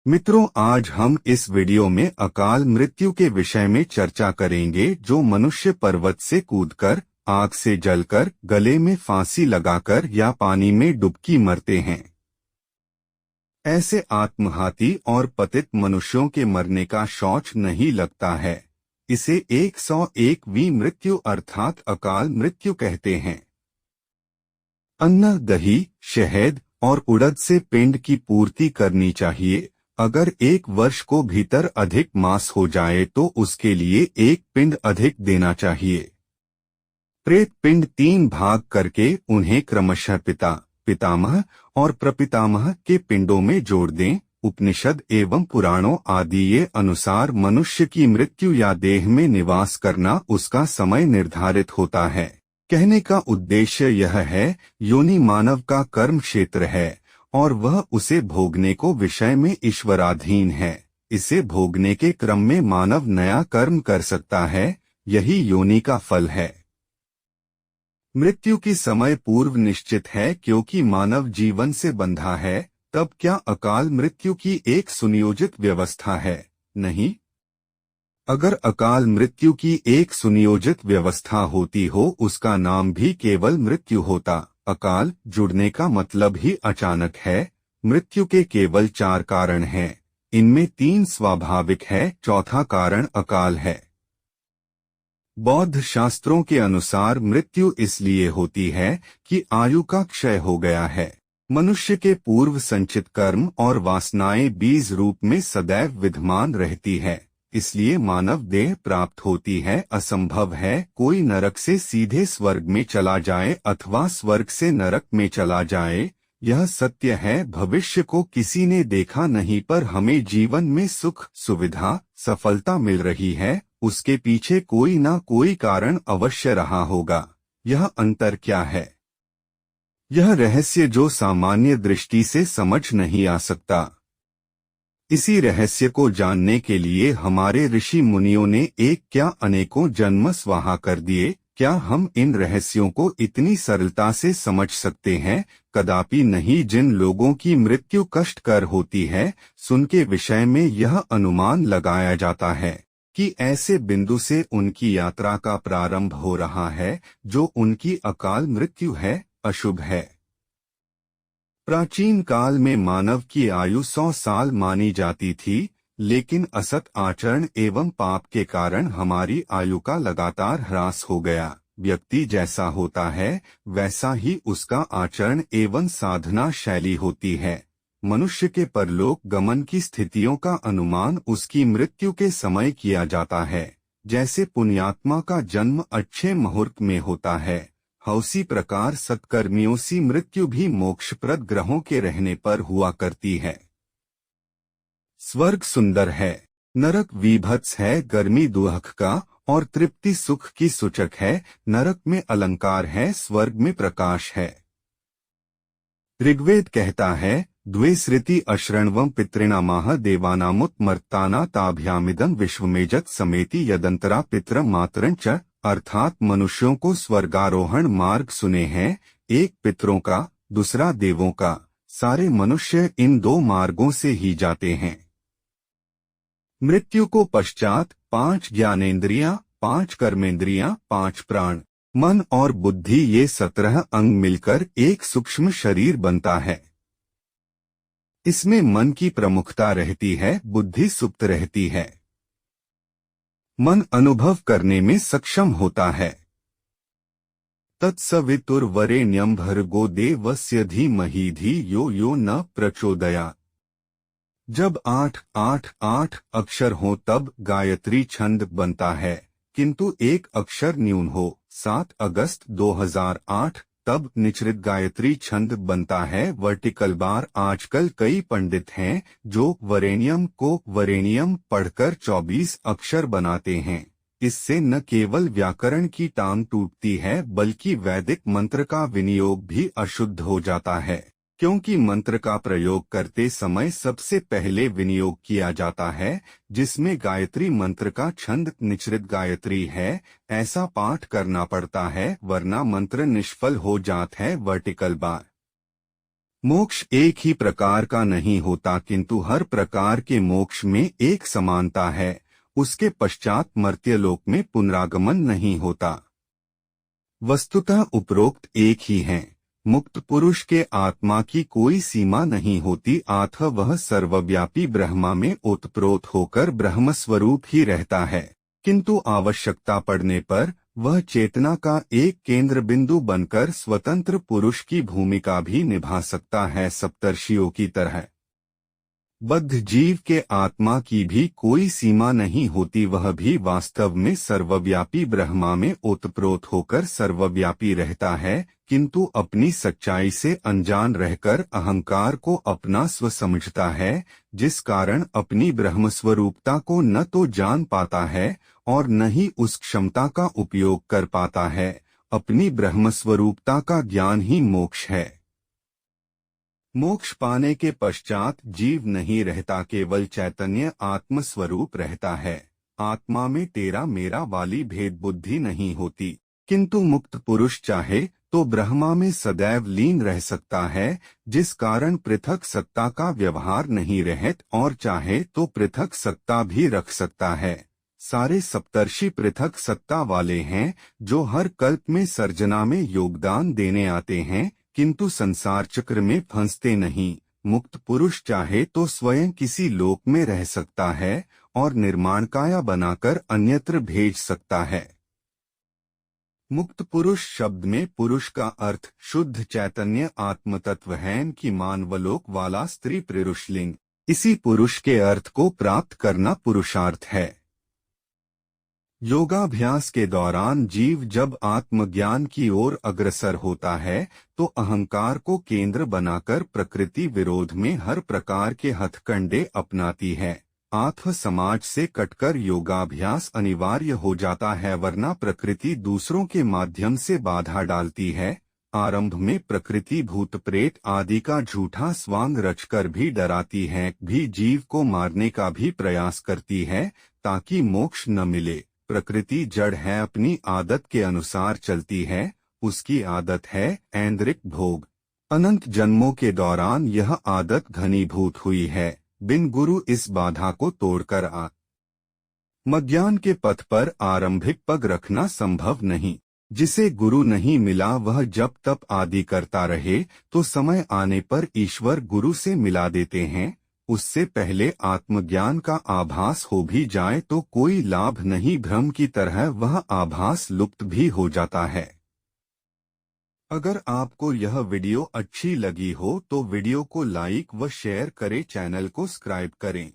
मित्रों, आज हम इस वीडियो में अकाल मृत्यु के विषय में चर्चा करेंगे, जो मनुष्य पर्वत से कूदकर, आग से जलकर, गले में फांसी लगाकर या पानी में डुबकी मरते हैं। ऐसे आत्मघाती और पतित मनुष्यों के मरने का शौच नहीं लगता है। इसे 101वीं मृत्यु अर्थात अकाल मृत्यु कहते हैं। अन्न, दही, शहद और उड़द से पिंड की पूर्ति करनी चाहिए। अगर 1 वर्ष को भीतर अधिक मास हो जाए तो उसके लिए 1 पिंड अधिक देना चाहिए। प्रेत पिंड 3 भाग करके उन्हें क्रमशः पिता, पितामह और प्रपितामह के पिंडों में जोड़ दें। उपनिषद एवं पुराणों आदि के अनुसार मनुष्य की मृत्यु या देह में निवास करना उसका समय निर्धारित होता है। कहने का उद्देश्य यह है, योनि मानव का कर्म क्षेत्र है और वह उसे भोगने को विषय में ईश्वराधीन है। इसे भोगने के क्रम में मानव नया कर्म कर सकता है, यही योनि का फल है। मृत्यु की समय पूर्व निश्चित है, क्योंकि मानव जीवन से बंधा है। तब क्या अकाल मृत्यु की एक सुनियोजित व्यवस्था है? नहीं। अगर अकाल मृत्यु की एक सुनियोजित व्यवस्था होती हो, उसका नाम भी केवल मृत्यु होता। अकाल जुड़ने का मतलब ही अचानक है। मृत्यु के केवल 4 कारण हैं। इनमें 3 स्वाभाविक है, चौथा कारण अकाल है। बौद्ध शास्त्रों के अनुसार मृत्यु इसलिए होती है कि आयु का क्षय हो गया है। मनुष्य के पूर्व संचित कर्म और वासनाएं बीज रूप में सदैव विद्यमान रहती है, इसलिए मानव देह प्राप्त होती है असंभव है कोई नरक से सीधे स्वर्ग में चला जाए अथवा स्वर्ग से नरक में चला जाए। यह सत्य है। भविष्य को किसी ने देखा नहीं, पर हमें जीवन में सुख, सुविधा, सफलता मिल रही है। उसके पीछे कोई ना कोई कारण अवश्य रहा होगा। यह अंतर क्या है? यह रहस्य जो सामान्य दृष्टि से समझ नहीं आ सकता। इसी रहस्य को जानने के लिए हमारे ऋषि मुनियों ने एक क्या अनेकों जन्म स्वाहा कर दिए। क्या हम इन रहस्यों को इतनी सरलता से समझ सकते हैं? कदापि नहीं। जिन लोगों की मृत्यु कष्टकर होती है, सुन के विषय में यह अनुमान लगाया जाता है कि ऐसे बिंदु से उनकी यात्रा का प्रारंभ हो रहा है जो उनकी अकाल मृत्यु है, अशुभ है। प्राचीन काल में मानव की आयु 100 साल मानी जाती थी, लेकिन असत आचरण एवं पाप के कारण हमारी आयु का लगातार ह्रास हो गया। व्यक्ति जैसा होता है वैसा ही उसका आचरण एवं साधना शैली होती है। मनुष्य के परलोक गमन की स्थितियों का अनुमान उसकी मृत्यु के समय किया जाता है। जैसे पुण्यात्मा का जन्म अच्छे मुहूर्त में होता है, उसी प्रकार सत्कर्मियों सी मृत्यु भी मोक्षप्रद ग्रहों के रहने पर हुआ करती है। स्वर्ग सुंदर है, नरक विभत्स है, गर्मी दुख का और तृप्ति सुख की सूचक है। नरक में अलंकार है, स्वर्ग में प्रकाश है। ऋग्वेद कहता है, द्वे सृति अशृण्वं पितॄणामाह देवानामुत्मर्ताना ताभ्यामिदं विश्वमेजत समेति यदंतरा पितृ मातरं च। अर्थात मनुष्यों को स्वर्गारोहण मार्ग सुने हैं, एक पितरों का, दूसरा देवों का। सारे मनुष्य इन 2 मार्गों से ही जाते हैं। मृत्यु को पश्चात 5 ज्ञानेंद्रियां, 5 कर्मेंद्रियां, 5 प्राण, मन और बुद्धि, ये 17 अंग मिलकर एक सूक्ष्म शरीर बनता है। इसमें मन की प्रमुखता रहती है, बुद्धि सुप्त रहती है। मन अनुभव करने में सक्षम होता है। तत्सवितुर्वरेण्यं भर्गो देवस्य धीमहि धियो यो न प्रचोदयात्। जब 8 अक्षर हो तब गायत्री छंद बनता है, किंतु एक अक्षर न्यून हो, 7 अगस्त 2008, तब निचरित गायत्री छंद बनता है, वर्टिकल बार। आजकल कई पंडित हैं जो वरेण्यम को वरेण्यम पढ़कर 24 अक्षर बनाते हैं। इससे न केवल व्याकरण की टांग टूटती है, बल्कि वैदिक मंत्र का विनियोग भी अशुद्ध हो जाता है, क्योंकि मंत्र का प्रयोग करते समय सबसे पहले विनियोग किया जाता है, जिसमें गायत्री मंत्र का छंद निचरित गायत्री है। ऐसा पाठ करना पड़ता है, वरना मंत्र निष्फल हो जाता है, वर्टिकल बार। मोक्ष एक ही प्रकार का नहीं होता, किंतु हर प्रकार के मोक्ष में एक समानता है। उसके पश्चात मर्त्यलोक में पुनरागमन नहीं होता। वस्तुतः उपरोक्त एक ही हैं। मुक्त पुरुष के आत्मा की कोई सीमा नहीं होती, अतः वह सर्वव्यापी ब्रह्मा में ओतप्रोत होकर ब्रह्मस्वरूप ही रहता है। किंतु आवश्यकता पड़ने पर वह चेतना का एक केंद्र बिंदु बनकर स्वतंत्र पुरुष की भूमिका भी निभा सकता है, सप्तर्षियों की तरह। बद्ध जीव के आत्मा की भी कोई सीमा नहीं होती, वह भी वास्तव में सर्वव्यापी ब्रह्मा में ओतप्रोत होकर सर्वव्यापी रहता है, किंतु अपनी सच्चाई से अनजान रहकर अहंकार को अपना स्व समझता है, जिस कारण अपनी ब्रह्मस्वरूपता को न तो जान पाता है और न ही उस क्षमता का उपयोग कर पाता है। अपनी ब्रह्मस्वरूपता का ज्ञान ही मोक्ष है। मोक्ष पाने के पश्चात जीव नहीं रहता, केवल चैतन्य आत्मस्वरूप रहता है। आत्मा में तेरा मेरा वाली भेद बुद्धि नहीं होती, किंतु मुक्त पुरुष चाहे तो ब्रह्मा में सदैव लीन रह सकता है, जिस कारण पृथक सत्ता का व्यवहार नहीं रहत, और चाहे तो पृथक सत्ता भी रख सकता है। सारे सप्तर्षि पृथक सत्ता वाले हैं, जो हर कल्प में सर्जना में योगदान देने आते हैं, किंतु संसार चक्र में फंसते नहीं। मुक्त पुरुष चाहे तो स्वयं किसी लोक में रह सकता है और निर्माणकाया बनाकर अन्यत्र भेज सकता है। मुक्त पुरुष शब्द में पुरुष का अर्थ शुद्ध चैतन्य आत्मतत्व है, कि मानवलोक वाला स्त्री पुरुषलिंग। इसी पुरुष के अर्थ को प्राप्त करना पुरुषार्थ है। योगाभ्यास के दौरान जीव जब आत्मज्ञान की ओर अग्रसर होता है तो अहंकार को केंद्र बनाकर प्रकृति विरोध में हर प्रकार के हथकंडे अपनाती है। आत्म समाज से कटकर योगाभ्यास अनिवार्य हो जाता है, वरना प्रकृति दूसरों के माध्यम से बाधा डालती है। आरंभ में प्रकृति भूत प्रेत आदि का झूठा स्वांग रचकर भी डराती है, भी जीव को मारने का भी प्रयास करती है ताकि मोक्ष न मिले। प्रकृति जड़ है, अपनी आदत के अनुसार चलती है। उसकी आदत है ऐन्द्रिक भोग। अनंत जन्मों के दौरान यह आदत घनीभूत हुई है। बिन गुरु इस बाधा को तोड़कर आत्मज्ञान के पथ पर आरंभिक पग रखना संभव नहीं। जिसे गुरु नहीं मिला वह जप तप आदि करता रहे तो समय आने पर ईश्वर गुरु से मिला देते हैं। उससे पहले आत्मज्ञान का आभास हो भी जाए तो कोई लाभ नहीं, भ्रम की तरह वह आभास लुप्त भी हो जाता है। अगर आपको यह वीडियो अच्छी लगी हो तो वीडियो को लाइक व शेयर करें, चैनल को सब्सक्राइब करें।